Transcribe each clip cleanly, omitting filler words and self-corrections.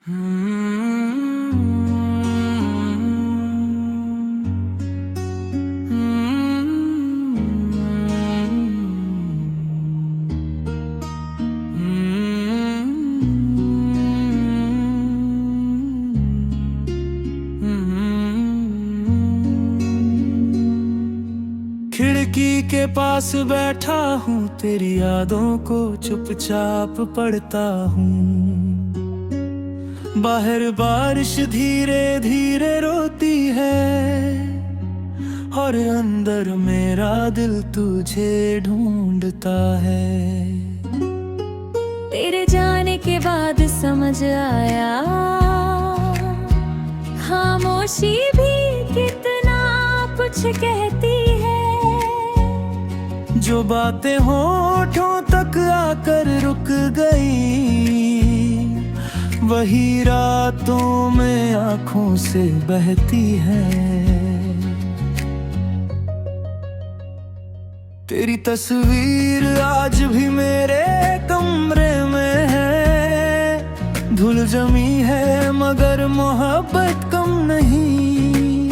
खिड़की के पास बैठा हूँ, तेरी यादों को चुपचाप पढ़ता हूँ। बाहर बारिश धीरे धीरे रोती है और अंदर मेरा दिल तुझे ढूंढता है। तेरे जाने के बाद समझ आया, खामोशी भी कितना कुछ कहती है। जो बातें होठों तक आकर रुक गई, वही रातों में आंखों से बहती है। तेरी तस्वीर आज भी मेरे कमरे में है। धूल जमी है मगर मोहब्बत कम नहीं।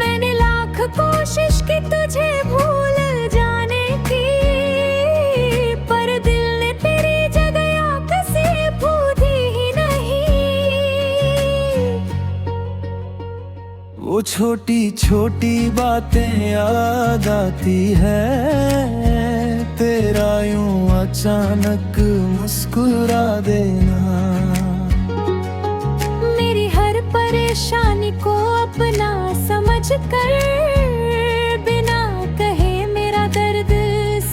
मैंने लाख कोशिश की तुझे भूल जाने की, पर दिल ने तेरी जगह कसी पूछी ही नहीं। वो छोटी छोटी बातें याद आती है, तेरा यूं अचानक मुस्कुरा देना। मेरी हर परेशानी को अपना समझ कर, बिना कहे मेरा दर्द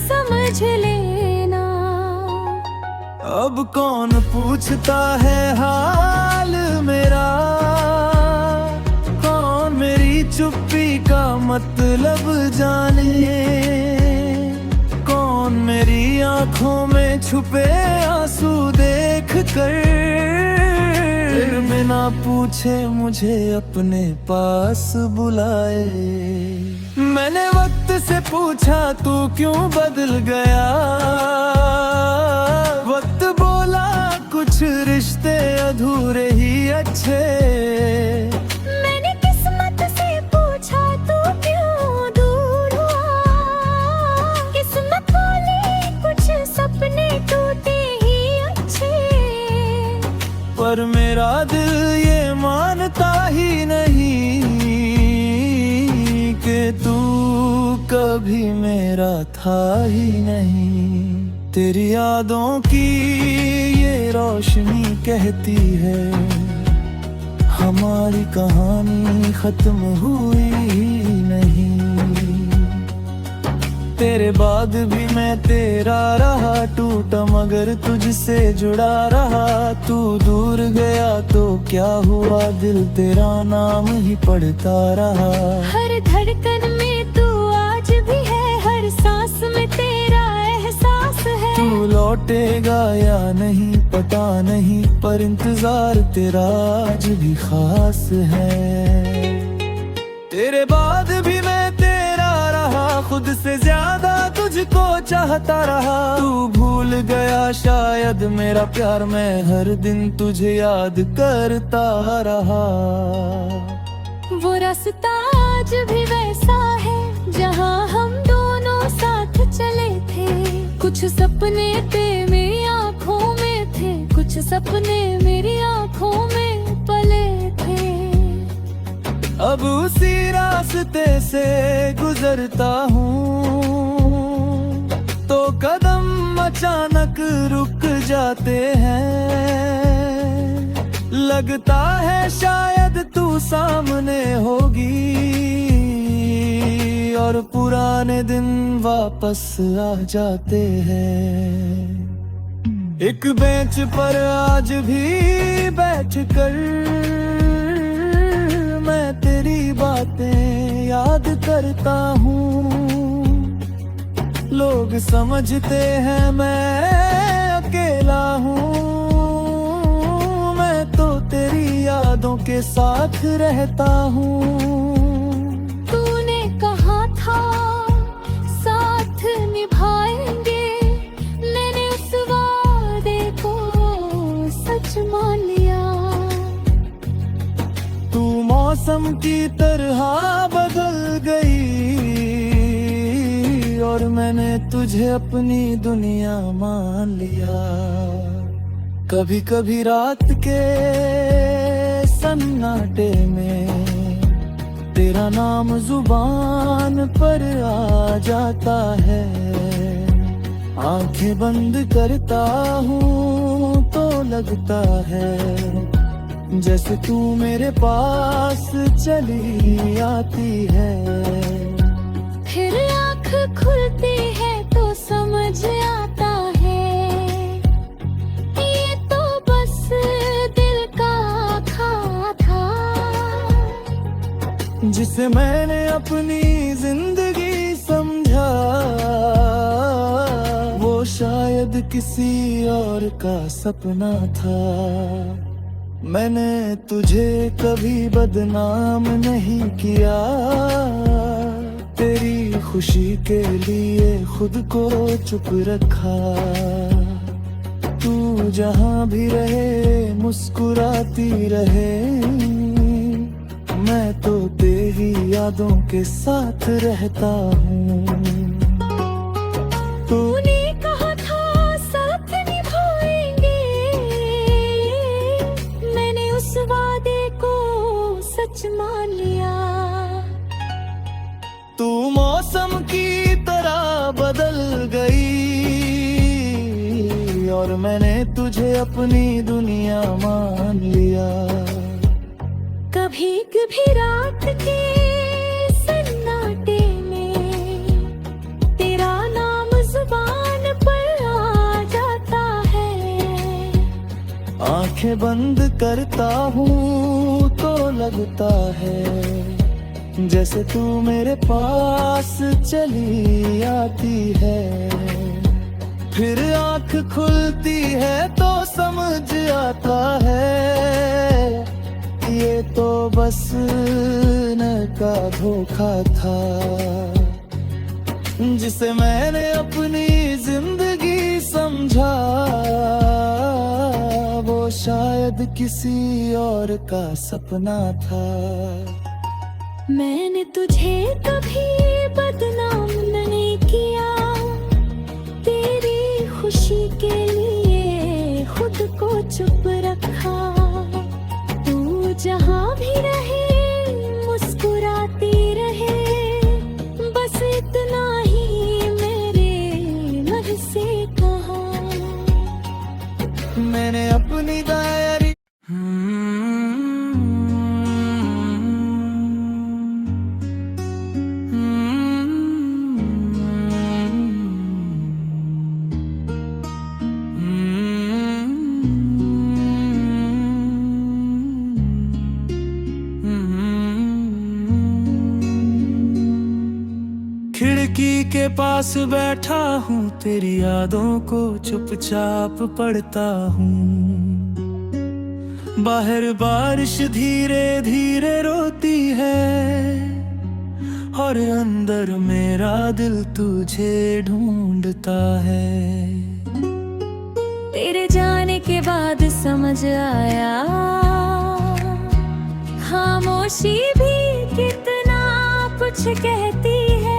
समझ लेना। अब कौन पूछता है हाल मेरा, कौन मेरी चुप्पी का मतलब जाने, कौन मेरी आंखों में छुपे आंसू देख कर बिना पूछे मुझे अपने पास बुलाए। मैंने वक्त से पूछा तू क्यों बदल गया, वक्त बोला कुछ रिश्ते अधूरे ही अच्छे। मैंने किस्मत से पूछा तू क्यों दूर हुआ, किस्मत बोली कुछ सपने टूटे ही अच्छे। पर मेरा दिल ये मानता ही नहीं कि तू कभी मेरा था ही नहीं। तेरी यादों की ये रोशनी कहती है, हमारी कहानी खत्म हुई ही नहीं। तेरे बाद भी मैं तेरा रहा, टूटा मगर तुझसे जुड़ा रहा। तू दूर गया तो क्या हुआ, दिल तेरा नाम ही पढ़ता रहा। हर धड़कन में तू आज भी है, हर सांस में तेरा एहसास है। तू लौटेगा या नहीं पता नहीं, पर इंतजार तेरा आज भी खास है। तेरे बाद भी मैं तेरा रहा, खुद से ज्यादा तुझको चाहता रहा। तू भूल गया शायद मेरा प्यार, मैं हर दिन तुझे याद करता रहा। वो रास्ता आज भी वैसा है जहाँ हम दोनों साथ चले थे। कुछ सपने थे मेरी आँखों में थे, कुछ सपने मेरी आँखों में पले थे। अब उसी रास्ते से गुजरता हूँ तो कदम अचानक रुक जाते हैं। लगता है शायद तू सामने होगी और पुराने दिन वापस आ जाते हैं। एक बेंच पर आज भी बैठ कर मैं तेरी बातें याद करता हूँ। लोग समझते हैं मैं अकेला हूँ, मैं तो तेरी यादों के साथ रहता हूँ। तूने कहा था साथ निभाएंगे, मैंने उस वादे को सच मान लिया। मौसम की तरह बदल गई और मैंने तुझे अपनी दुनिया मान लिया। कभी कभी रात के सन्नाटे में तेरा नाम जुबान पर आ जाता है। आंखें बंद करता हूँ तो लगता है जैसे तू मेरे पास चली आती है। फिर आँख खुलती है तो समझ आता है ये तो बस दिल का ख्वाब था, जिसे मैंने अपनी जिंदगी समझा वो शायद किसी और का सपना था। मैंने तुझे कभी बदनाम नहीं किया, तेरी खुशी के लिए खुद को चुप रखा। तू जहाँ भी रहे मुस्कुराती रहे, मैं तो तेरी यादों के साथ रहता हूँ। तूने कहा था साथ निभाएंगे, मैंने उस वादे को सच मान लिया। तू मौसम की तरह बदल गई और मैंने तुझे अपनी दुनिया मान लिया। कभी कभी रात के सन्नाटे में तेरा नाम जुबान पर आ जाता है। आंखें बंद करता हूँ तो लगता है जैसे तू मेरे पास चली आती है। फिर आंख खुलती है तो समझ आता है ये तो बस न का धोखा था, जिसे मैंने अपनी जिंदगी समझा वो शायद किसी और का सपना था। मैंने तुझे कभी बदनाम नहीं किया, तेरी खुशी के लिए खुद को चुप रखा। तू जहाँ भी रहे मुस्कुराती रहे, बस इतना ही मेरे मन से कहा। मैंने अपनी डायरी खिड़की के पास बैठा हूँ, तेरी यादों को चुपचाप पढ़ता हूँ। बाहर बारिश धीरे धीरे रोती है और अंदर मेरा दिल तुझे ढूंढता है। तेरे जाने के बाद समझ आया खामोशी भी कितना कुछ कहती है।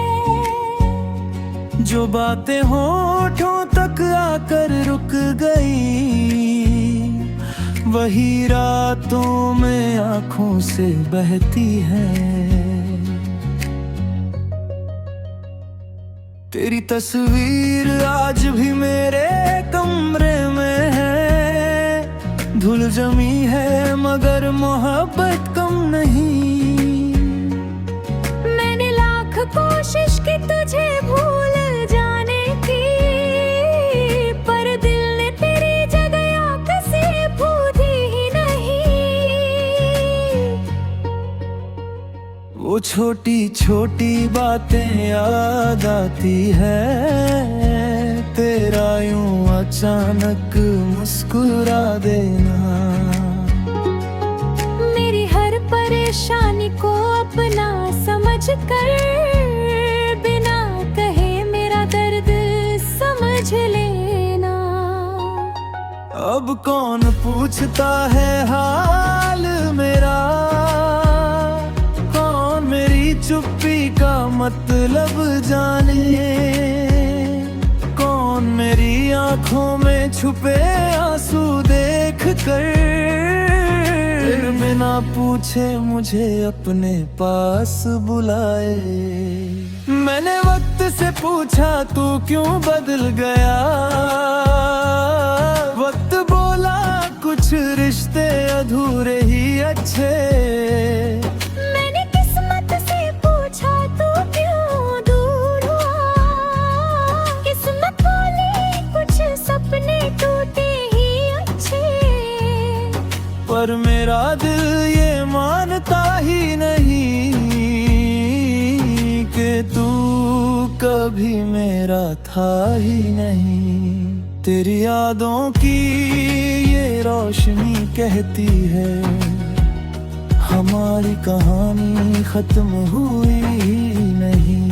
जो बातें होठों तक आकर रुक गई, वही रातों में आंखों से बहती है। तेरी तस्वीर आज भी मेरे कमरे में है। धूल जमी है मगर मोहब्बत कम नहीं। मैंने लाख कोशिश की तुझे भूल जाने की, पर दिल ने तेरी जगह कसे पूछी ही नहीं। वो छोटी छोटी बातें याद आती है, तेरा यूं अचानक मुस्कुरा देना। मेरी हर परेशानी को अपना समझ कर, बिना कहे मेरा दर्द समझ लेना। अब कौन पूछता है हाल मेरा, मतलब जाने, कौन मेरी आंखों में छुपे आंसू देख कर बिना पूछे मुझे अपने पास बुलाए। मैंने वक्त से पूछा तू क्यों बदल गया, वक्त बोला कुछ रिश्ते अधूरे ही अच्छे। मैंने किस्मत से पूछा तू क्यों दूर हुआ, किस्मत बोली कुछ सपने टूटे ही अच्छे। पर मेरा दिल ये मानता ही नहीं कि तू कभी मेरा था ही नहीं। तेरी यादों की ये रोशनी कहती है हमारी कहानी खत्म हुई ही नहीं।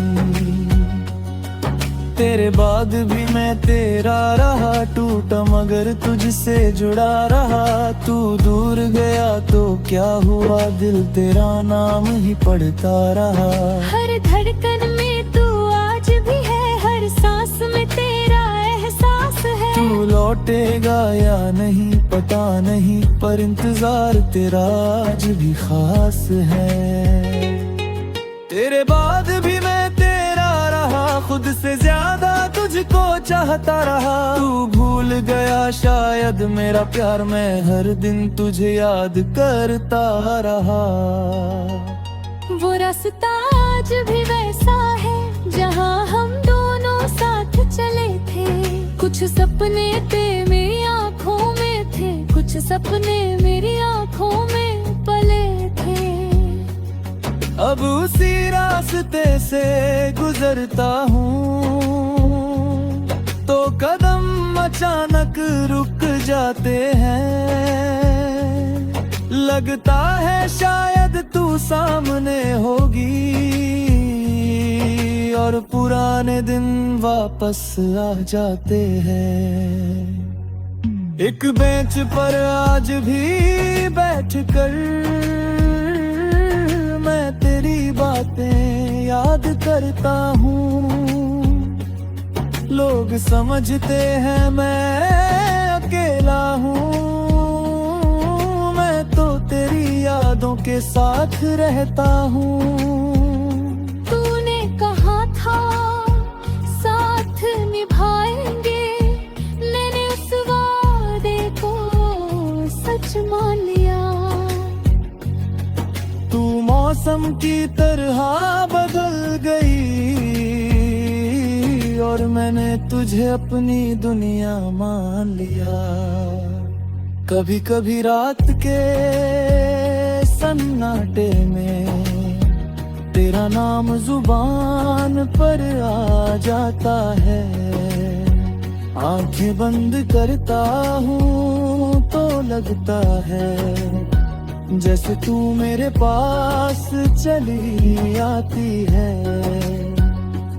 तेरे बाद भी मैं तेरा रहा, टूटा मगर तुझसे जुड़ा रहा। तू दूर गया तो क्या हुआ, दिल तेरा नाम ही पढ़ता रहा। हर धड़कन में तू आज भी है, हर सांस में तेरा एहसास है। तू लौटेगा या नहीं पता नहीं, पर इंतजार तेरा आज भी खास है। तेरे बाद भी मैं तेरा रहा, खुद से ज्यादा तुझको चाहता रहा। तू भूल गया शायद मेरा प्यार, मैं हर दिन तुझे याद करता रहा। वो रास्ता आज भी वैसा है जहाँ हम दोनों साथ चले थे। कुछ सपने थे मेरी आँखों में थे, कुछ सपने मेरी आँखों में पले थे। अब उसी रास्ते से गुजरता हूँ तो कदम अचानक रुक जाते हैं। लगता है शायद तू सामने होगी और पुराने दिन वापस आ जाते हैं। एक बेंच पर आज भी बैठकर मैं तेरी बातें याद करता हूँ। लोग समझते हैं मैं अकेला हूँ, मैं तो तेरी यादों के साथ रहता हूँ। तूने कहा था साथ निभाएंगे, मैंने उस वादे को सच मान लिया। तू मौसम की तरह बदल गई और मैंने तुझे अपनी दुनिया मान लिया। कभी कभी रात के सन्नाटे में तेरा नाम जुबान पर आ जाता है। आंखें बंद करता हूँ तो लगता है जैसे तू मेरे पास चली आती है।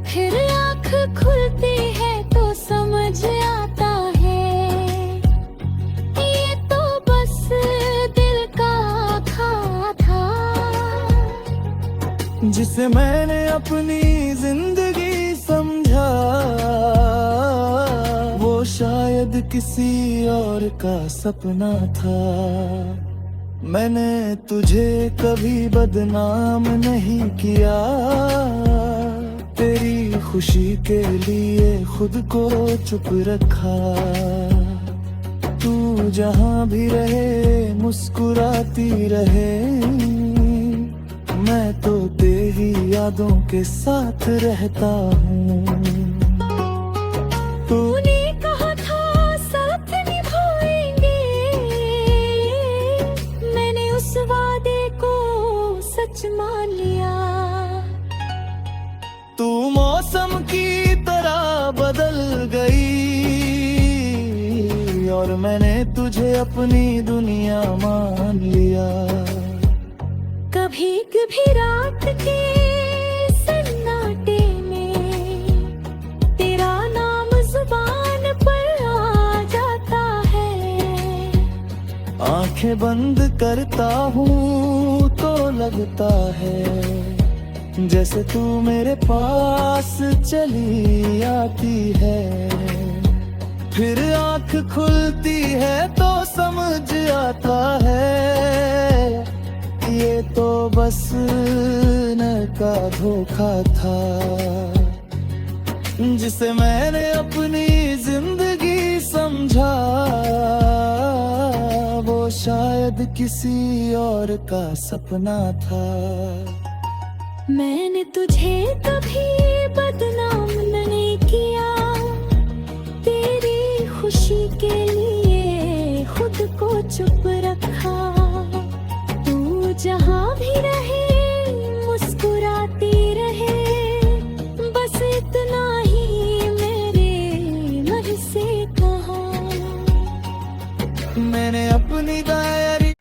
फिर आँख खुलती है तो समझ आता है ये तो बस दिल का खा था, जिसे मैंने अपनी जिंदगी समझा वो शायद किसी और का सपना था। मैंने तुझे कभी बदनाम नहीं किया, तेरी खुशी के लिए खुद को चुप रखा। तू जहाँ भी रहे मुस्कुराती रहे, मैं तो तेरी यादों के साथ रहता हूँ। तूने कहा था साथ निभाएंगे, मैंने उस वादे को सच मान लिया। तू मौसम की तरह बदल गई और मैंने तुझे अपनी दुनिया मान लिया। कभी कभी रात के सन्नाटे में तेरा नाम जुबान पर आ जाता है। आंखें बंद करता हूँ तो लगता है जैसे तू मेरे पास चली आती है, फिर आँख खुलती है तो समझ आता है ये तो बस न का धोखा था, जिसे मैंने अपनी जिंदगी समझा वो शायद किसी और का सपना था। मैंने तुझे कभी बदनाम नहीं किया, तेरी खुशी के लिए खुद को चुप रखा। तू जहाँ भी रहे मुस्कुराती रहे, बस इतना ही मेरे मन से कहा। मैंने अपनी डायरी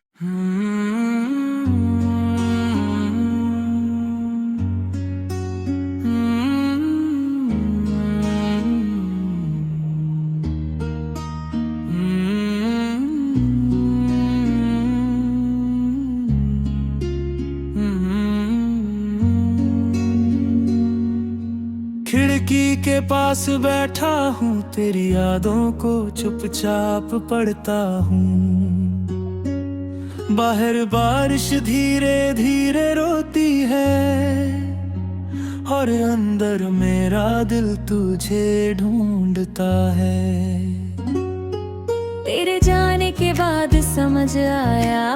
खिड़की के पास बैठा हूँ, तेरी यादों को चुपचाप पढ़ता हूँ। बाहर बारिश धीरे धीरे रोती है और अंदर मेरा दिल तुझे ढूंढता है। तेरे जाने के बाद समझ आया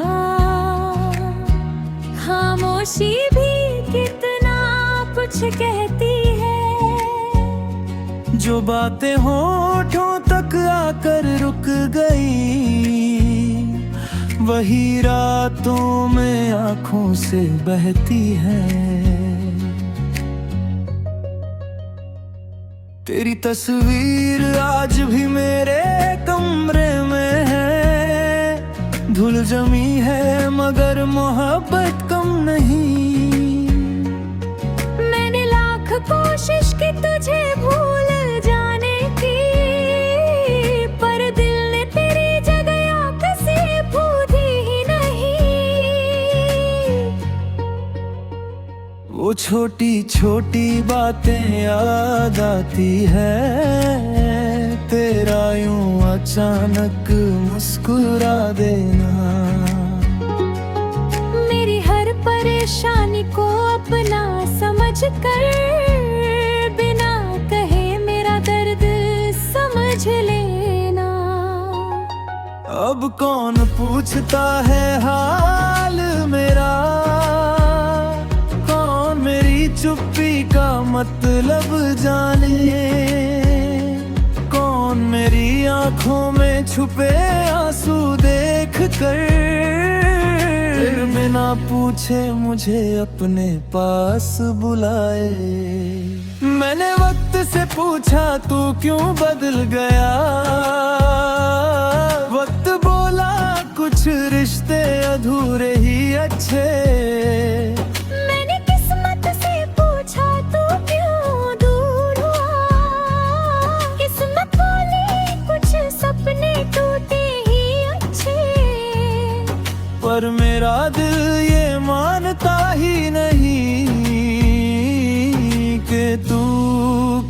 खामोशी भी कितना कुछ कहती है। जो बातें होठों तक आकर रुक गई, वही रातों में आंखों से बहती है। तेरी तस्वीर आज भी मेरे कमरे में है, धूल जमी है मगर मोहब्बत कम नहीं। मैंने लाख कोशिश की तुझे भूल जाने की, पर दिल ने तेरी जगह कसी पूछी ही नहीं। वो छोटी छोटी बातें याद आती है, तेरा यूं अचानक मुस्कुरा देना। मेरी हर परेशानी को अपना समझ कर, बिना कहे मेरा दर्द समझ लेना। अब कौन पूछता है हाल मेरा, कौन मेरी चुप्पी का मतलब जाने, कौन मेरी आंखों में छुपे आंसू देख कर बिना पूछे मुझे अपने पास बुलाए। मैंने वक्त से पूछा तू क्यों बदल गया, वक्त बोला कुछ रिश्ते अधूरे ही अच्छे। मैंने किस्मत से पूछा तू क्यों दूर हुआ, किस्मत बोली कुछ सपने टूटे ही अच्छे। पर मेरा दिल ये मानता ही नहीं कि तू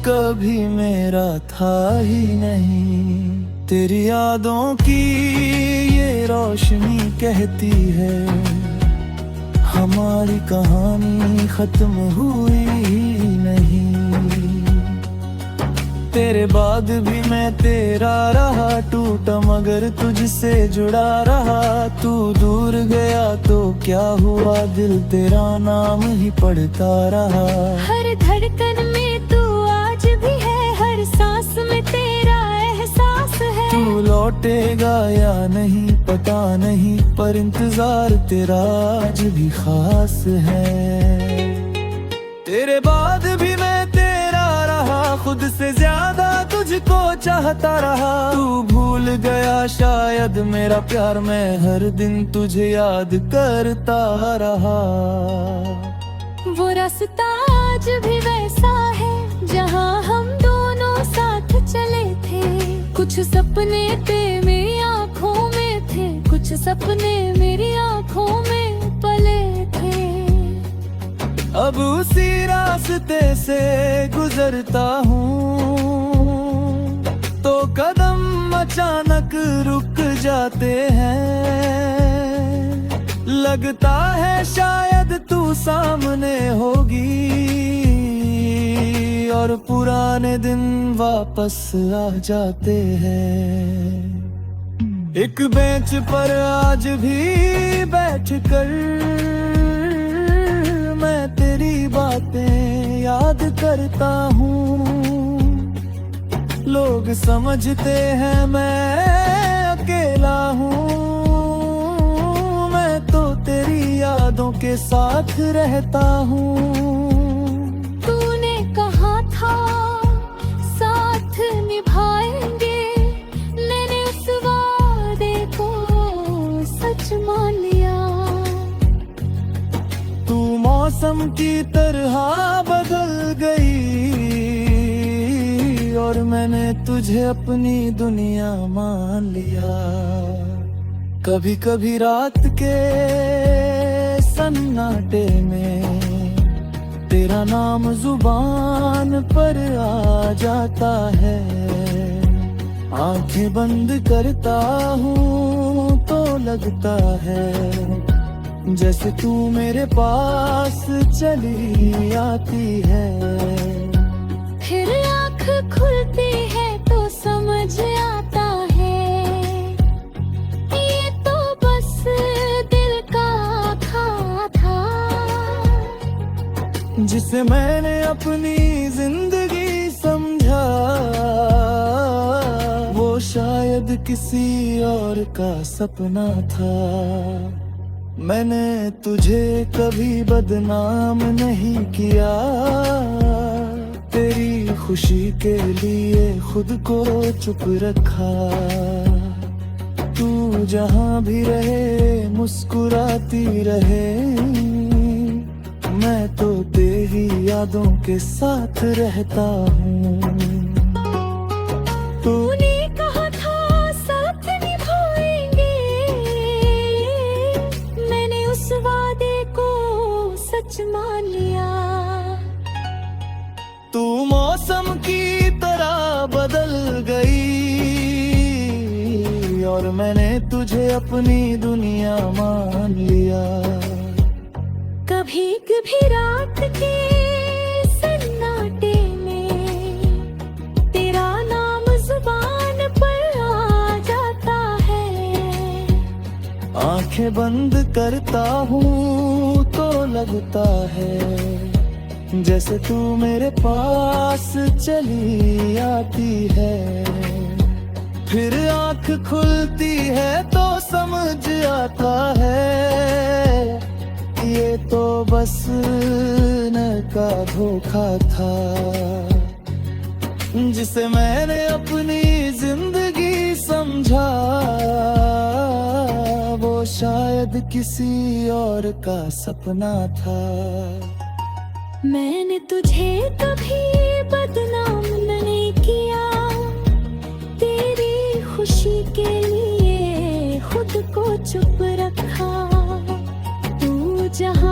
कभी मेरा था ही नहीं। तेरी यादों की ये रोशनी कहती है हमारी कहानी खत्म हुई ही नहीं। तेरे बाद भी मैं तेरा रहा, टूटा मगर तुझसे जुड़ा रहा। तू दूर गया तो क्या हुआ, दिल तेरा नाम ही पढ़ता रहा। हर धड़कन में तू आज भी है, हर सांस में तेरा एहसास है। तू लौटेगा या नहीं पता नहीं, पर इंतजार तेरा आज भी खास है। तेरे बाद भी मैं तेरा रहा, खुद से ज्यादा तुझको चाहता रहा। तू भूल गया शायद मेरा प्यार, मैं हर दिन तुझे याद करता रहा। वो रास्ता आज भी वैसा है जहाँ हम दोनों साथ चले थे। कुछ सपने थे मेरी आँखों में थे, कुछ सपने मेरी आँखों में पले थे। अब उसी रास्ते से गुजरता हूँ तो कदम अचानक रुक जाते हैं। लगता है शायद तू सामने होगी और पुराने दिन वापस आ जाते हैं। एक बेंच पर आज भी बैठकर मैं तेरी बातें याद करता हूँ। लोग समझते हैं मैं अकेला हूँ, मैं तो तेरी यादों के साथ रहता हूँ। तूने कहा था साथ निभाएंगे, मैंने उस वादे को सच मान लिया। तू मौसम की तरह बदल गई और मैंने तुझे अपनी दुनिया मान लिया। कभी कभी रात के सन्नाटे में तेरा नाम जुबान पर आ जाता है। आंखें बंद करता हूँ तो लगता है जैसे तू मेरे पास चली आती है। फिर आँख खुलती है तो समझ आता है, ये तो बस दिल का था जिसे मैंने अपनी जिंदगी समझा, वो शायद किसी और का सपना था। मैंने तुझे कभी बदनाम नहीं किया, तेरी खुशी के लिए खुद को चुप रखा। तू जहाँ भी रहे मुस्कुराती रहे, मैं तो तेरी यादों के साथ रहता हूँ। तूने कहा था साथ निभाएंगे, मैंने उस वादे को सच मान लिया। तू मौसम की तरह बदल गई और मैंने तुझे अपनी दुनिया मान लिया। कभी कभी रात के सन्नाटे में तेरा नाम जुबान पर आ जाता है। आंखें बंद करता हूँ तो लगता है जैसे तू मेरे पास चली आती है। फिर आंख खुलती है तो समझ आता है, ये तो बस न का धोखा था जिसे मैंने अपनी जिंदगी समझा। वो शायद किसी और का सपना था। मैंने तुझे कभी बदनाम नहीं किया, तेरी खुशी के लिए खुद को चुप रखा। तू जहाँ